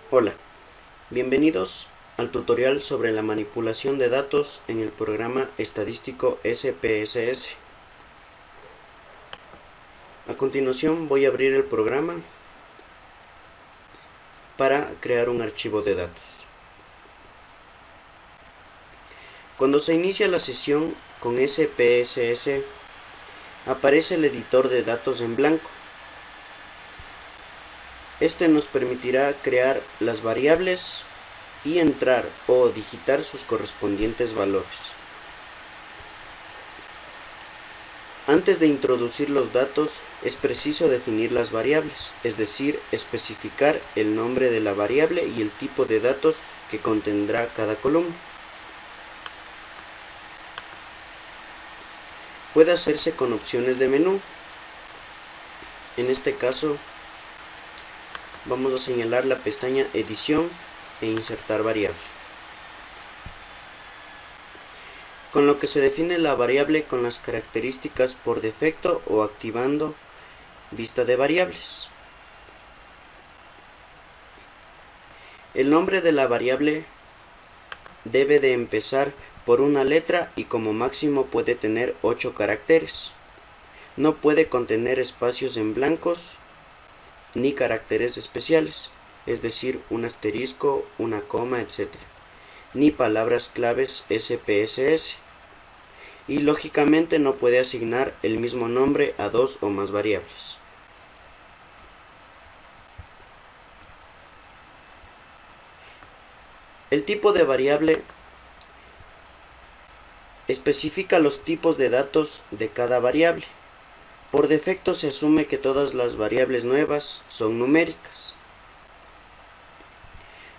Hola, bienvenidos al tutorial sobre la manipulación de datos en el programa estadístico SPSS. A continuación voy a abrir el programa para crear un archivo de datos. Cuando se inicia la sesión con SPSS, aparece el editor de datos en blanco. Este nos permitirá crear las variables y entrar o digitar sus correspondientes valores. Antes de introducir los datos, es preciso definir las variables, es decir, especificar el nombre de la variable y el tipo de datos que contendrá cada columna. Puede hacerse con opciones de menú. En este caso, vamos a señalar la pestaña Edición e Insertar variable, con lo que se define la variable con las características por defecto o activando Vista de variables. El nombre de la variable debe de empezar por una letra y como máximo puede tener 8 caracteres. No puede contener espacios en blancos ni caracteres especiales, es decir, un asterisco, una coma, etc. Ni palabras claves SPSS. Y lógicamente no puede asignar el mismo nombre a dos o más variables. El tipo de variable especifica los tipos de datos de cada variable. Por defecto se asume que todas las variables nuevas son numéricas.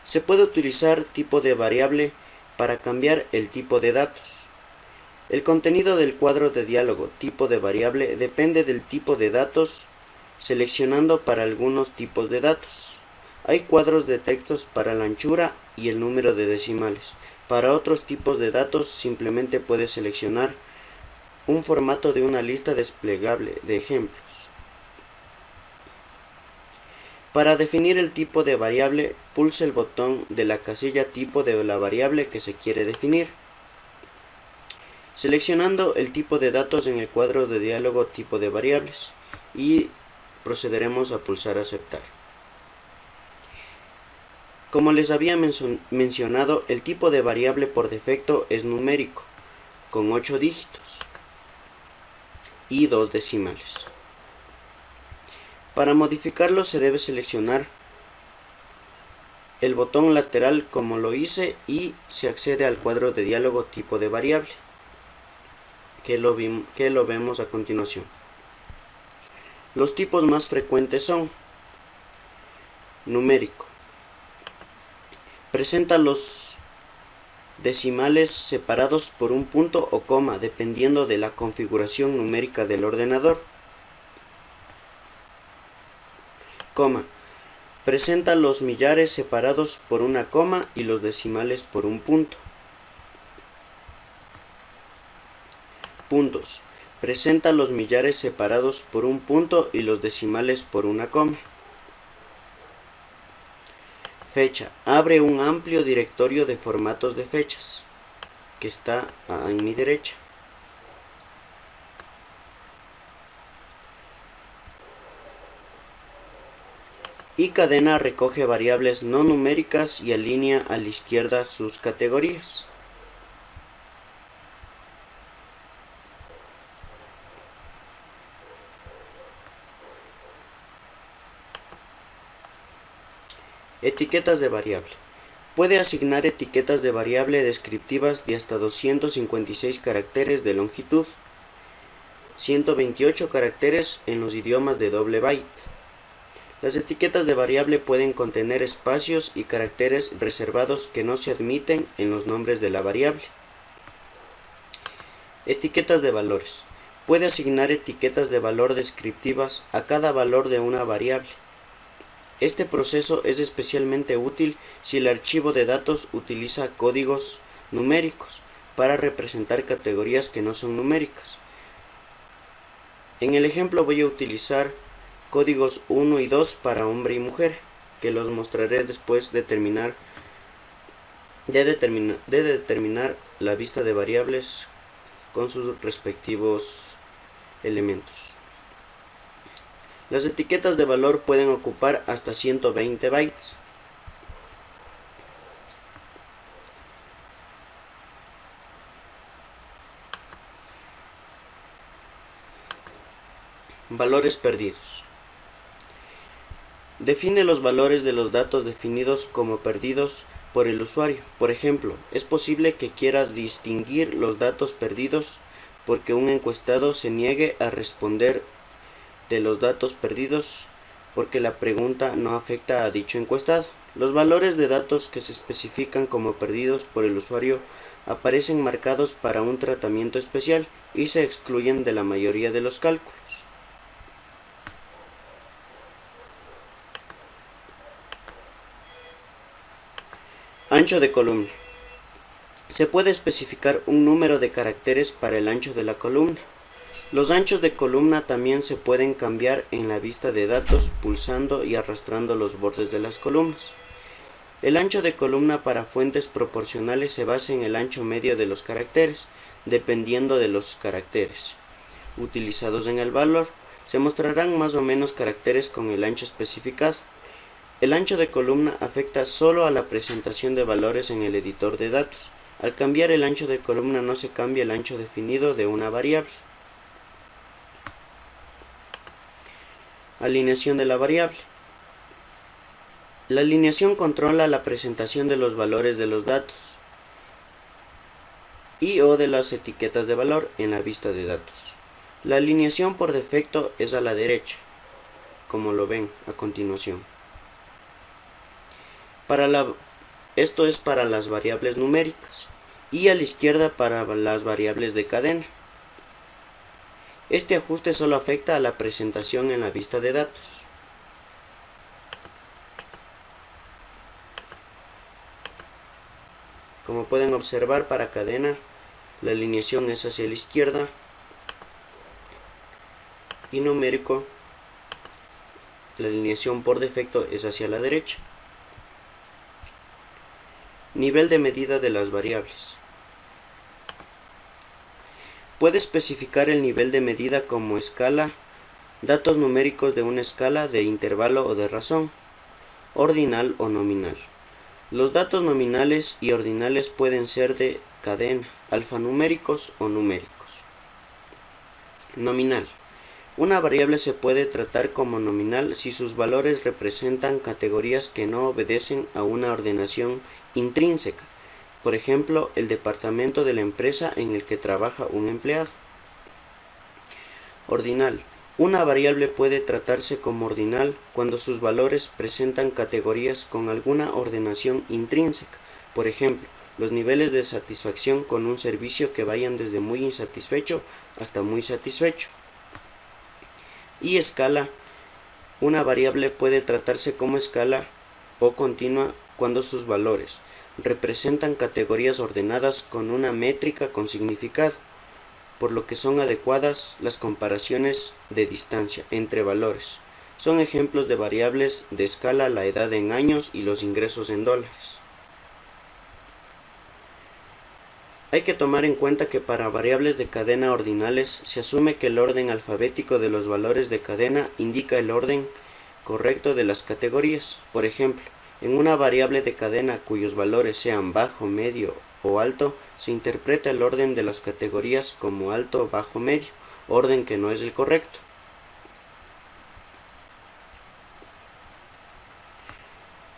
Se puede utilizar tipo de variable para cambiar el tipo de datos. El contenido del cuadro de diálogo tipo de variable depende del tipo de datos, seleccionando para algunos tipos de datos. Hay cuadros de textos para la anchura y el número de decimales. Para otros tipos de datos simplemente puedes seleccionar un formato de una lista desplegable de ejemplos. Para definir el tipo de variable, pulse el botón de la casilla tipo de la variable que se quiere definir. Seleccionando el tipo de datos en el cuadro de diálogo tipo de variables y procederemos a pulsar aceptar. Como les había mencionado, el tipo de variable por defecto es numérico, con 8 dígitos y 2 decimales. Para modificarlo se debe seleccionar el botón lateral como lo hice y se accede al cuadro de diálogo tipo de variable, que lo vemos a continuación. Los tipos más frecuentes son numérico. Presenta los decimales separados por un punto o coma dependiendo de la configuración numérica del ordenador. Coma. Presenta los millares separados por una coma y los decimales por un punto. Puntos. Presenta los millares separados por un punto y los decimales por una coma. Fecha. Abre un amplio directorio de formatos de fechas, que está en mi derecha. Y cadena recoge variables no numéricas y alinea a la izquierda sus categorías. Etiquetas de variable. Puede asignar etiquetas de variable descriptivas de hasta 256 caracteres de longitud, 128 caracteres en los idiomas de doble byte. Las etiquetas de variable pueden contener espacios y caracteres reservados que no se admiten en los nombres de la variable. Etiquetas de valores. Puede asignar etiquetas de valor descriptivas a cada valor de una variable. Este proceso es especialmente útil si el archivo de datos utiliza códigos numéricos para representar categorías que no son numéricas. En el ejemplo voy a utilizar códigos 1 y 2 para hombre y mujer, que los mostraré después de determinar la vista de variables con sus respectivos elementos. Las etiquetas de valor pueden ocupar hasta 120 bytes. Valores perdidos. Define los valores de los datos definidos como perdidos por el usuario. Por ejemplo, es posible que quiera distinguir los datos perdidos porque un encuestado se niegue a responder de los datos perdidos porque la pregunta no afecta a dicho encuestado. Los valores de datos que se especifican como perdidos por el usuario aparecen marcados para un tratamiento especial y se excluyen de la mayoría de los cálculos. Ancho de columna. Se puede especificar un número de caracteres para el ancho de la columna. Los anchos de columna también se pueden cambiar en la vista de datos pulsando y arrastrando los bordes de las columnas. El ancho de columna para fuentes proporcionales se basa en el ancho medio de los caracteres, dependiendo de los caracteres utilizados en el valor. Se mostrarán más o menos caracteres con el ancho especificado. El ancho de columna afecta solo a la presentación de valores en el editor de datos. Al cambiar el ancho de columna no se cambia el ancho definido de una variable. Alineación de la variable. La alineación controla la presentación de los valores de los datos y o de las etiquetas de valor en la vista de datos. La alineación por defecto es a la derecha, como lo ven a continuación. Esto es para las variables numéricas y a la izquierda para las variables de cadena. Este ajuste solo afecta a la presentación en la vista de datos. Como pueden observar, para cadena la alineación es hacia la izquierda y numérico la alineación por defecto es hacia la derecha. Nivel de medida de las variables. Puede especificar el nivel de medida como escala, datos numéricos de una escala de intervalo o de razón, ordinal o nominal. Los datos nominales y ordinales pueden ser de cadena, alfanuméricos o numéricos. Nominal. Una variable se puede tratar como nominal si sus valores representan categorías que no obedecen a una ordenación intrínseca, por ejemplo, el departamento de la empresa en el que trabaja un empleado. Ordinal. Una variable puede tratarse como ordinal cuando sus valores presentan categorías con alguna ordenación intrínseca, por ejemplo, los niveles de satisfacción con un servicio que vayan desde muy insatisfecho hasta muy satisfecho. Y escala. Una variable puede tratarse como escala o continua cuando sus valores representan categorías ordenadas con una métrica con significado, por lo que son adecuadas las comparaciones de distancia entre valores. Son ejemplos de variables de escala la edad en años y los ingresos en dólares. Hay que tomar en cuenta que para variables de cadena ordinales se asume que el orden alfabético de los valores de cadena indica el orden correcto de las categorías. Por ejemplo, en una variable de cadena cuyos valores sean bajo, medio o alto, se interpreta el orden de las categorías como alto, bajo, medio, orden que no es el correcto.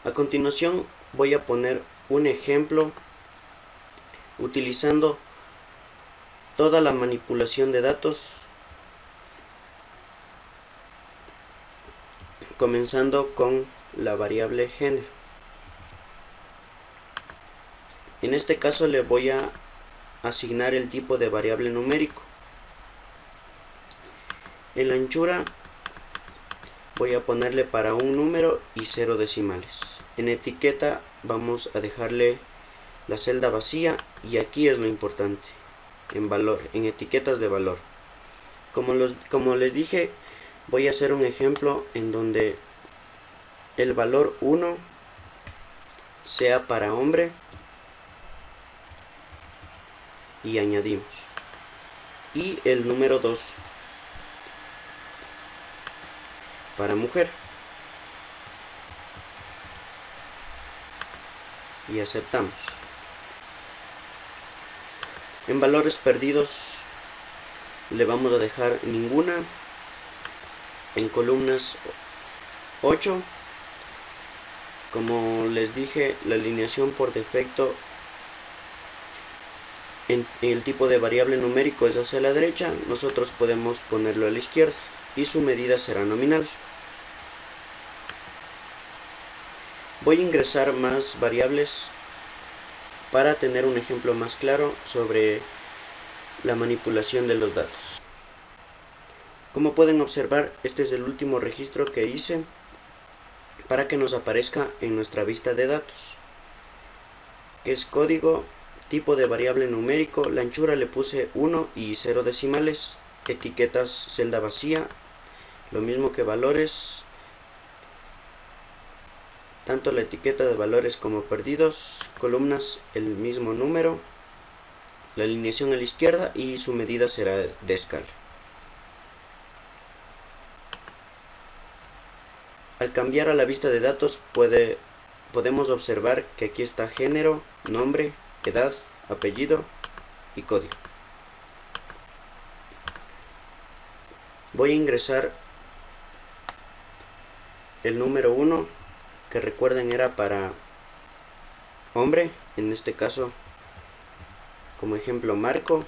A continuación voy a poner un ejemplo utilizando toda la manipulación de datos, comenzando con la variable género. En este caso le voy a asignar el tipo de variable numérico. En la anchura voy a ponerle para un número y 0 decimales. En etiqueta vamos a dejarle la celda vacía y aquí es lo importante, en valor, en etiquetas de valor. Como les dije, voy a hacer un ejemplo en donde el valor 1 sea para hombre y añadimos, y el número 2 para mujer y aceptamos. En valores perdidos le vamos a dejar ninguna. En columnas 8. Como les dije, la alineación por defecto en el tipo de variable numérico es hacia la derecha, nosotros podemos ponerlo a la izquierda y su medida será nominal. Voy a ingresar más variables para tener un ejemplo más claro sobre la manipulación de los datos. Como pueden observar, este es el último registro que hice para que nos aparezca en nuestra vista de datos, que es código, tipo de variable numérico, la anchura le puse 1 y 0 decimales, etiquetas celda vacía, lo mismo que valores, tanto la etiqueta de valores como perdidos, columnas el mismo número, la alineación a la izquierda y su medida será de escala. Al cambiar a la vista de datos podemos observar que aquí está género, nombre, edad, apellido y código. Voy a ingresar el número 1, que recuerden era para hombre, en este caso como ejemplo Marco,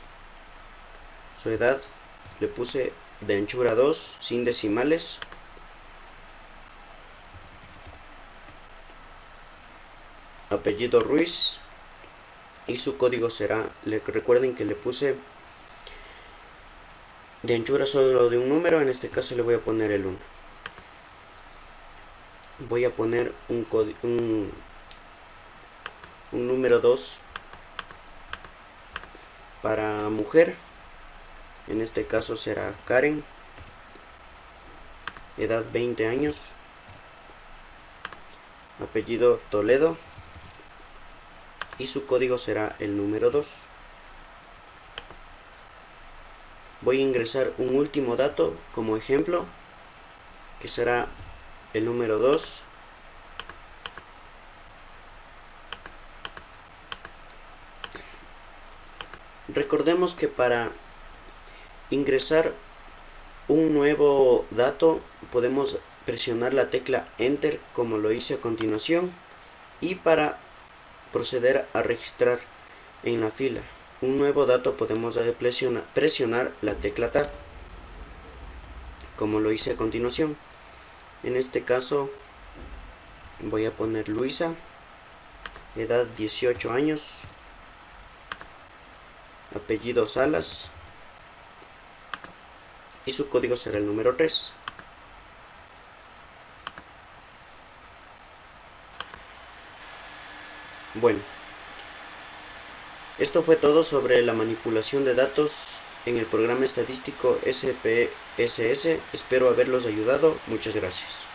su edad le puse de anchura 2 sin decimales, apellido Ruiz y su código será, recuerden que le puse de anchura solo de un número, en este caso le voy a poner el 1. Voy a poner un número 2 para mujer, en este caso será Karen, edad 20 años, apellido Toledo y su código será el número 2. Voy a ingresar un último dato como ejemplo, que será el número 2. Recordemos que para ingresar un nuevo dato podemos presionar la tecla Enter como lo hice a continuación, y para proceder a registrar en la fila un nuevo dato podemos presionar la tecla Tab como lo hice a continuación. En este caso voy a poner Luisa, edad 18 años, apellido Salas y su código será el número 3. Bueno, esto fue todo sobre la manipulación de datos en el programa estadístico SPSS. Espero haberlos ayudado. Muchas gracias.